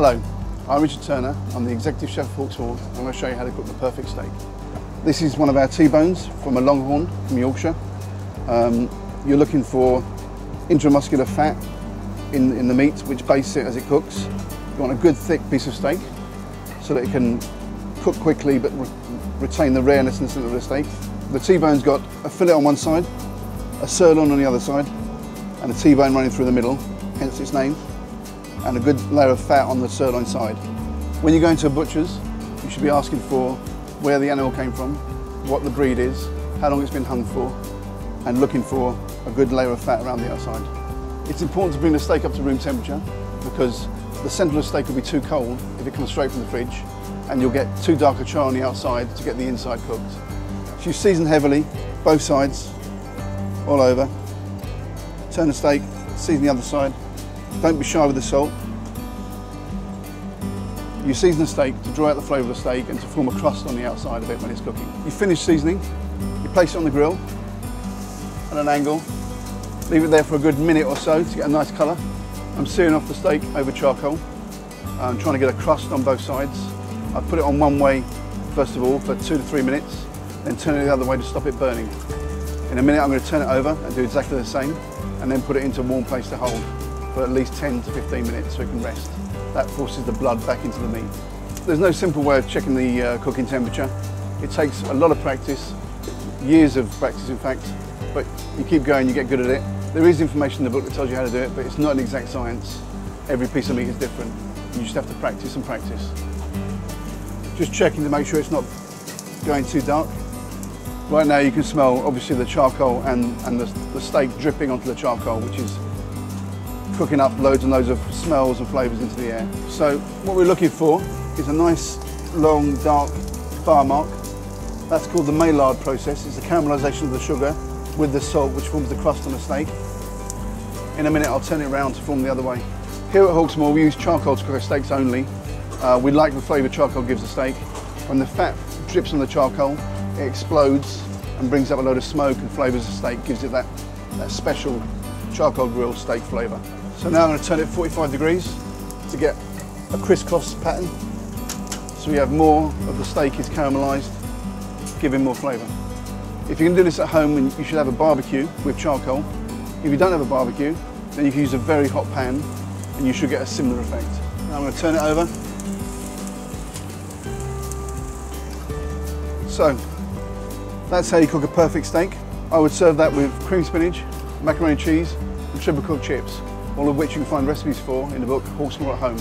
Hello, I'm Richard Turner. I'm the Executive Chef of Hawksmoor. I'm going to show you how to cook the perfect steak. This is one of our T-bones from a Longhorn from Yorkshire. You're looking for intramuscular fat in the meat, which bastes it as it cooks. You want a good thick piece of steak so that it can cook quickly but retain the rareness and of the steak. The T-bone's got a fillet on one side, a sirloin on the other side, and a T-bone running through the middle, hence its name, and a good layer of fat on the sirloin side. When you go into a butcher's, you should be asking for where the animal came from, what the breed is, how long it's been hung for, and looking for a good layer of fat around the outside. It's important to bring the steak up to room temperature because the centre of the steak will be too cold if it comes straight from the fridge, and you'll get too dark a char on the outside to get the inside cooked. So you season heavily, both sides, all over. Turn the steak, season the other side. Don't be shy with the salt. You season the steak to draw out the flavour of the steak and to form a crust on the outside of it when it's cooking. You finish seasoning, you place it on the grill at an angle, leave it there for a good minute or so to get a nice colour. I'm searing off the steak over charcoal. I'm trying to get a crust on both sides. I put it on one way first of all for 2 to 3 minutes, then turn it the other way to stop it burning. In a minute I'm going to turn it over and do exactly the same, and then put it into a warm place to hold for at least 10 to 15 minutes so it can rest. That forces the blood back into the meat. There's no simple way of checking the cooking temperature. It takes a lot of practice, years of practice in fact, but you keep going, you get good at it. There is information in the book that tells you how to do it, but it's not an exact science. Every piece of meat is different. You just have to practice and practice. Just checking to make sure it's not going too dark. Right now you can smell obviously the charcoal and the steak dripping onto the charcoal, which is cooking up loads and loads of smells and flavours into the air. So what we're looking for is a nice long dark bar mark. That's called the Maillard process. It's the caramelisation of the sugar with the salt, which forms the crust on the steak. In a minute I'll turn it around to form the other way. Here at Hawksmoor we use charcoal to cook our steaks only. We like the flavour charcoal gives the steak. When the fat drips on the charcoal, it explodes and brings up a load of smoke and flavours the steak, gives it that special charcoal grilled steak flavour. So now I'm going to turn it 45 degrees to get a crisscross pattern. So we have more of the steak is caramelised, giving more flavour. If you can do this at home, then you should have a barbecue with charcoal. If you don't have a barbecue, then you can use a very hot pan and you should get a similar effect. Now I'm going to turn it over. So that's how you cook a perfect steak. I would serve that with cream spinach, macaroni and cheese and triple cooked chips, all of which you can find recipes for in the book Hawksmoor at Home.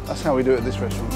That's how we do it at this restaurant.